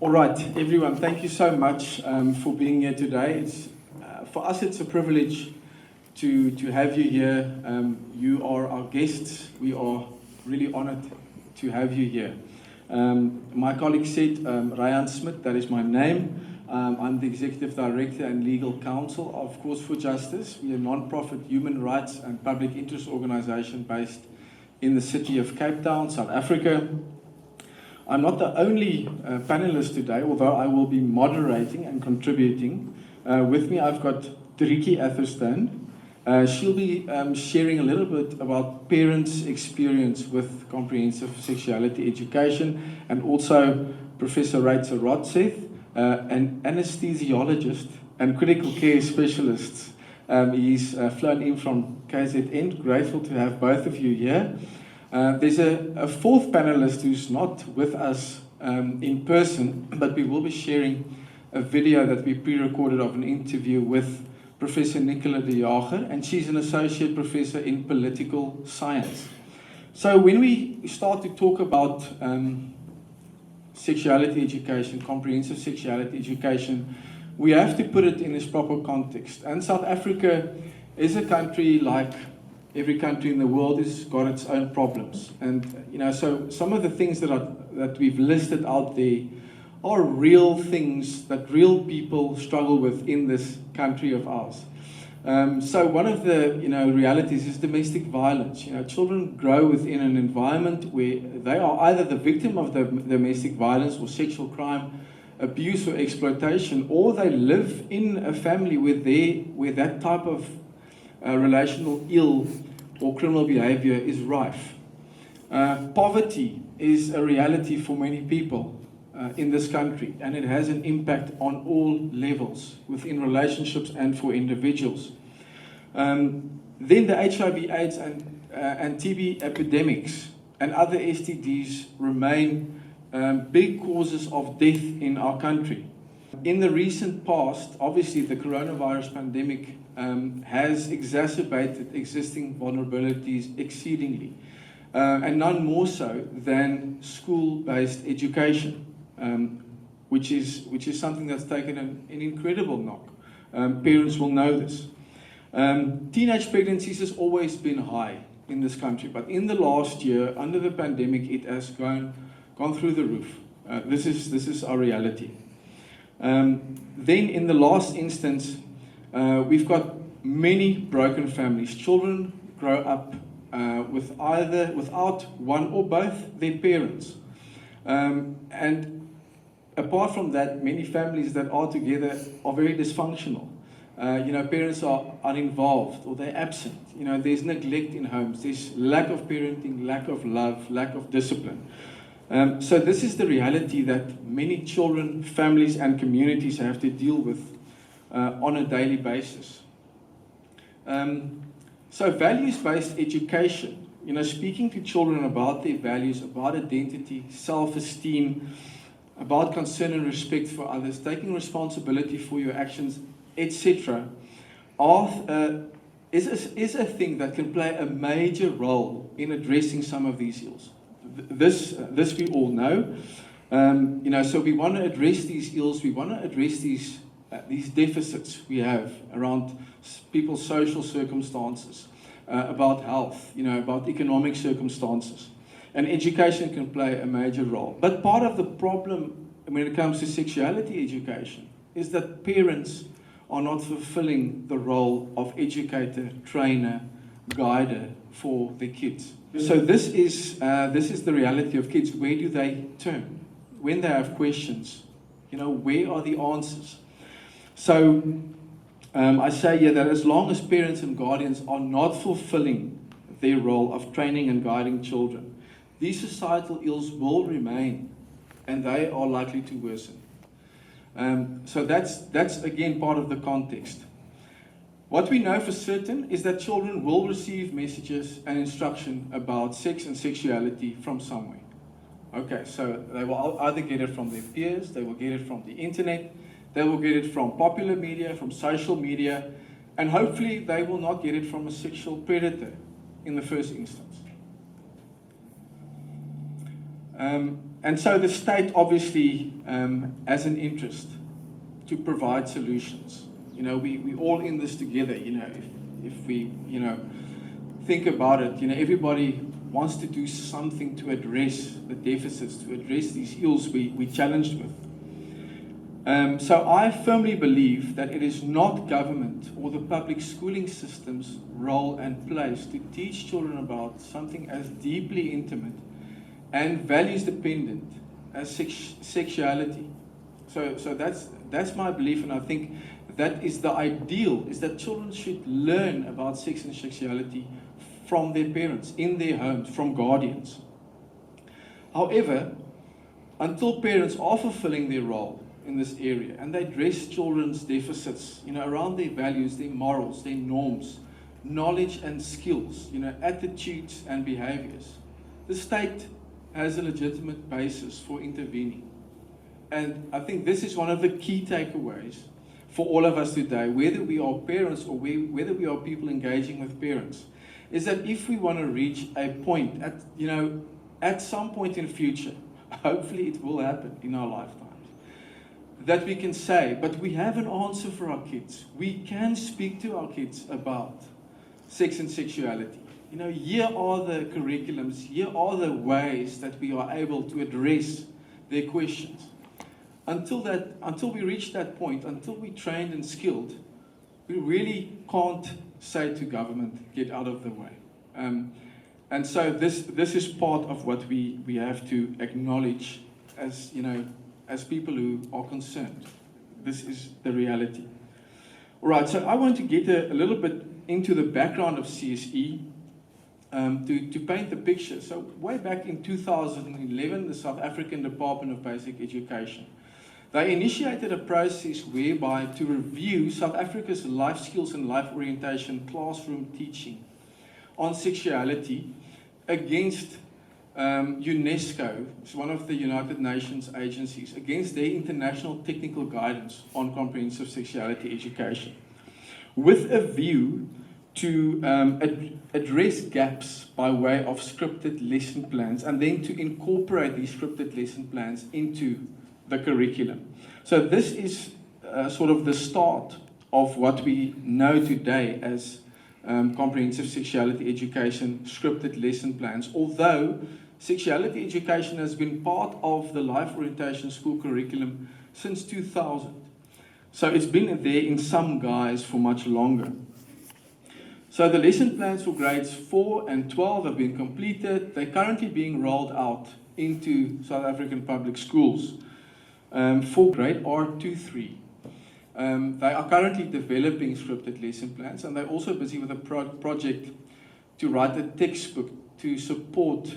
All right, everyone, thank you so much for being here today. For us, it's a privilege to have you here. You are our guests. We are really honored to have you here. My colleague said, Smit, that is my name. I'm the Executive Director and Legal Counsel of Cause for Justice. We are a non-profit human rights and public interest organization based in the city of Cape Town, South Africa. I'm not the only panelist today, although I will be moderating and contributing. With me, I've got Drakenstein. She'll be sharing a little bit about parents' experience with comprehensive sexuality education, and also Professor Cse Content, an anesthesiologist and critical care specialist. He's flown in from KZN. Grateful to have both of you here. There's a fourth panelist who's not with us in person, but we will be sharing a video that we pre-recorded of an interview with Professor Nicola de Jager, and she's an associate professor in political science. So when we start to talk about sexuality education, comprehensive sexuality education, we have to put it in its proper context. And South Africa is a country like every country in the world has got its own problems. And, so some of the things that we've listed out there are real things that real people struggle with in this country of ours. So one of the, realities is domestic violence. Children grow within an environment where they are either the victim of the domestic violence or sexual crime, abuse or exploitation, or they live in a family where that type of relational ill or criminal behavior is rife. Poverty is a reality for many people in this country, and it has an impact on all levels within relationships and for individuals. Then the HIV/AIDS and TB epidemics and other STDs remain big causes of death in our country. In the recent past, obviously the coronavirus pandemic has exacerbated existing vulnerabilities exceedingly, and none more so than school-based education, which is something that's taken an incredible knock. Parents will know this. Teenage pregnancies has always been high in this country, but in the last year, under the pandemic, it has gone through the roof. This is our reality. Then in the last instance, we've got many broken families. Children grow up without one or both their parents. And apart from that, many families that are together are very dysfunctional. Parents are uninvolved or they're absent. There's neglect in homes. There's lack of parenting, lack of love, lack of discipline. So this is the reality that many children, families, and communities have to deal with on a daily basis. So values-based education, speaking to children about their values, about identity, self-esteem, about concern and respect for others, taking responsibility for your actions, etc., is a thing that can play a major role in addressing some of these ills. This we all know. So we want to address these ills. We want to address these deficits we have around people's social circumstances, about health, about economic circumstances. And education can play a major role. But part of the problem when it comes to sexuality education is that parents are not fulfilling the role of educator, trainer, guider for their kids. So this is the reality of kids. Where do they turn when they have questions? Where are the answers? So I say here that as long as parents and guardians are not fulfilling their role of training and guiding children, these societal ills will remain, and they are likely to worsen. So that's again part of the context. What we know for certain is that children will receive messages and instruction about sex and sexuality from somewhere. Okay, so they will either get it from their peers, they will get it from the internet, they will get it from popular media, from social media, and hopefully they will not get it from a sexual predator in the first instance. And so the state obviously has an interest to provide solutions. You know, we all in this together. You know, if we, you know, think about it, you know, everybody wants to do something to address the deficits, to address these ills we're challenged with. So I firmly believe that it is not government or the public schooling system's role and place to teach children about something as deeply intimate and values dependent as sexuality. So that's my belief, and I think that is the ideal, is that children should learn about sex and sexuality from their parents, in their homes, from guardians. However, until parents are fulfilling their role in this area and they address children's deficits, you know, around their values, their morals, their norms, knowledge and skills, you know, attitudes and behaviors, the state has a legitimate basis for intervening. And I think this is one of the key takeaways for all of us today, whether we are parents or whether we are people engaging with parents, is that if we want to reach a point at, you know, at some point in the future, hopefully it will happen in our lifetimes, that we can say, but we have an answer for our kids. We can speak to our kids about sex and sexuality. You know, here are the curriculums, here are the ways that we are able to address their questions. Until we reach that point, until we're trained and skilled, we really can't say to government, get out of the way. And so this is part of what we have to acknowledge as, you know, as people who are concerned. This is the reality. All right, so I want to get a little bit into the background of CSE to paint the picture. So way back in 2011, the South African Department of Basic Education, they initiated a process whereby to review South Africa's life skills and life orientation classroom teaching on sexuality against UNESCO, it's one of the United Nations agencies, against their international technical guidance on comprehensive sexuality education, with a view to address gaps by way of scripted lesson plans and then to incorporate these scripted lesson plans into the curriculum. So this is sort of the start of what we know today as comprehensive sexuality education, scripted lesson plans, although sexuality education has been part of the life orientation school curriculum since 2000. So it's been there in some guise for much longer. So the lesson plans for grades 4 and 12 have been completed. They're currently being rolled out into South African public schools for grade R2-3. They are currently developing scripted lesson plans, and they're also busy with a project to write a textbook to support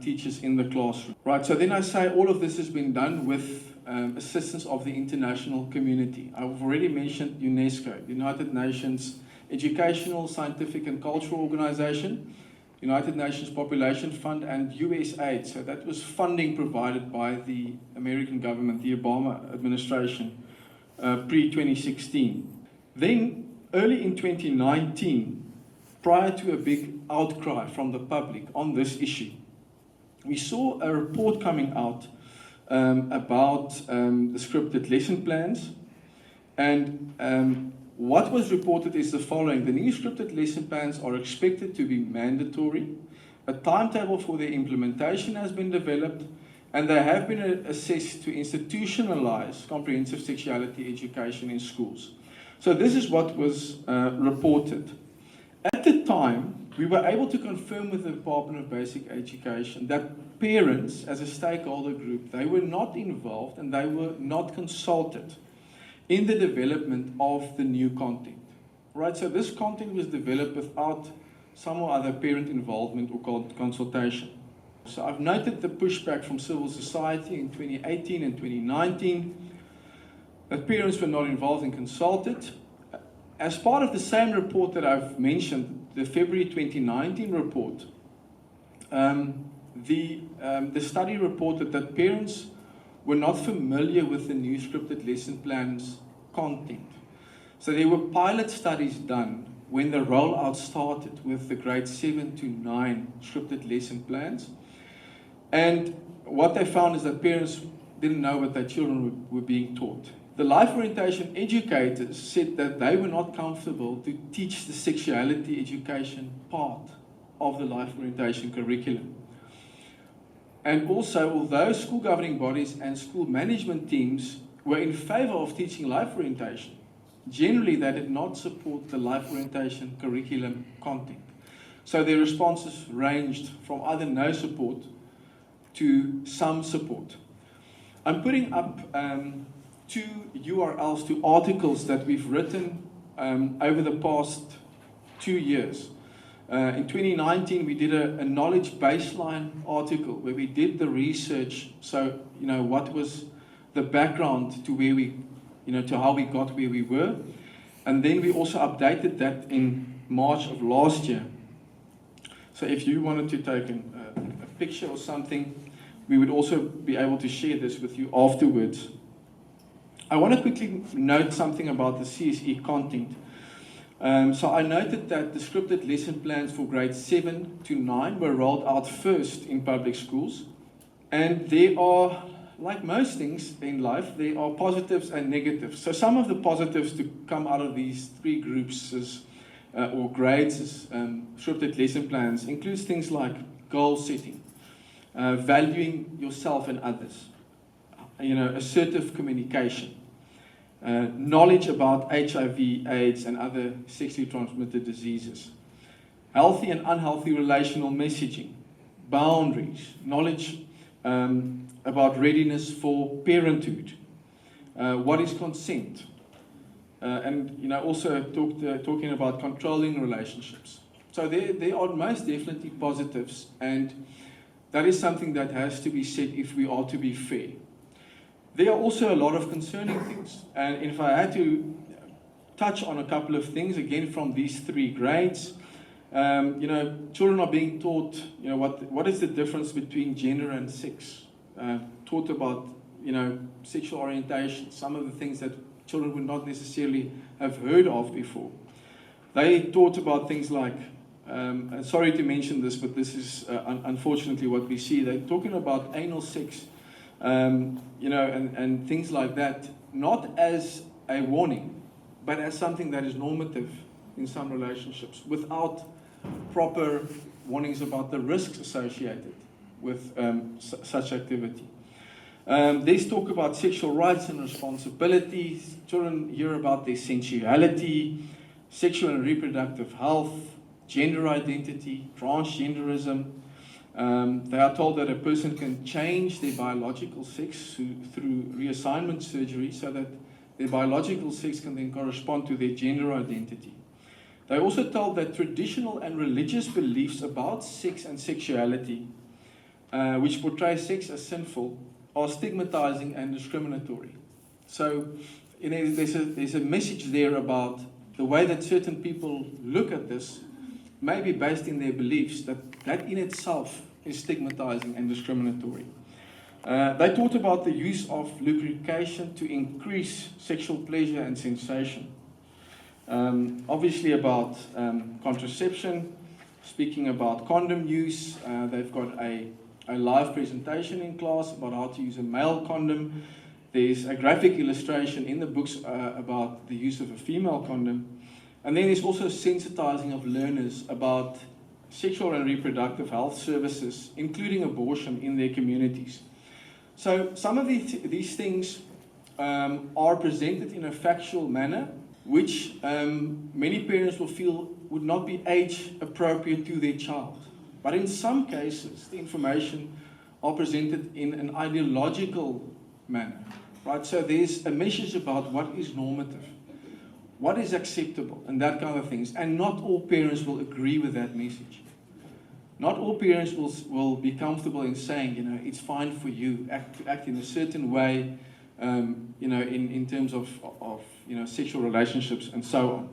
teachers in the classroom. Right, so then I say all of this has been done with assistance of the international community. I've already mentioned UNESCO, United Nations Educational, Scientific and Cultural Organization, United Nations Population Fund, and USAID. So that was funding provided by the American government, the Obama administration, pre-2016. Then, early in 2019, prior to a big outcry from the public on this issue, we saw a report coming out about the scripted lesson plans, and what was reported is the following. The new scripted lesson plans are expected to be mandatory. A timetable for their implementation has been developed, and they have been assessed to institutionalize comprehensive sexuality education in schools. So this is what was reported. At the time, we were able to confirm with the Department of Basic Education that parents, as a stakeholder group, they were not involved and they were not consulted in the development of the new content. Right, so this content was developed without some or other parent involvement or consultation. So I've noted the pushback from civil society in 2018 and 2019 that parents were not involved and consulted. As part of the same report that I've mentioned, the February 2019 report, the study reported that parents were not familiar with the new scripted lesson plans content. So there were pilot studies done when the rollout started with the grade 7 to 9 scripted lesson plans. And what they found is that parents didn't know what their children were being taught. The life orientation educators said that they were not comfortable to teach the sexuality education part of the life orientation curriculum. And also, although school governing bodies and school management teams were in favor of teaching life orientation, generally they did not support the life orientation curriculum content. So their responses ranged from either no support to some support. I'm putting up 2 URLs to articles that we've written over the past 2 years. In 2019, we did a knowledge baseline article where we did the research. So, what was the background to where we, to how we got where we were. And then we also updated that in March of last year. So if you wanted to take a picture or something, we would also be able to share this with you afterwards. I want to quickly note something about the Cse content. So I noted that the scripted lesson plans for grades 7 to 9 were rolled out first in public schools. And there are, like most things in life, there are positives and negatives. So some of the positives to come out of these 3 groups or grades as scripted lesson plans includes things like goal setting, valuing yourself and others, assertive communication, knowledge about HIV, AIDS, and other sexually transmitted diseases, healthy and unhealthy relational messaging, boundaries, knowledge about readiness for parenthood, what is consent, and also talking about controlling relationships. So there are most definitely positives, and that is something that has to be said if we are to be fair. There are also a lot of concerning things, and if I had to touch on a couple of things, again from these 3 grades, children are being taught, what is the difference between gender and sex, taught about, sexual orientation, some of the things that children would not necessarily have heard of before. They taught about things like, sorry to mention this, but this is unfortunately what we see. They're talking about anal sex, and things like that, not as a warning, but as something that is normative in some relationships, without proper warnings about the risks associated with such activity. There's talk about sexual rights and responsibilities. Children hear about their sensuality, sexual and reproductive health, gender identity, transgenderism. They are told that a person can change their biological sex through reassignment surgery so that their biological sex can then correspond to their gender identity. They're also told that traditional and religious beliefs about sex and sexuality, which portray sex as sinful, are stigmatizing and discriminatory. So there's a message there about the way that certain people look at this may be based in their beliefs, that in itself is stigmatizing and discriminatory. They taught about the use of lubrication to increase sexual pleasure and sensation. Obviously about contraception, speaking about condom use. They've got a live presentation in class about how to use a male condom. There's a graphic illustration in the books about the use of a female condom. And then there's also sensitizing of learners about sexual and reproductive health services, including abortion in their communities. So some of these things are presented in a factual manner, which many parents will feel would not be age appropriate to their child. But in some cases, the information are presented in an ideological manner, right? So there's a message about what is normative, what is acceptable, and that kind of things. And not all parents will agree with that message. Not all parents will be comfortable in saying, it's fine for you to act in a certain way, in terms of sexual relationships and so on.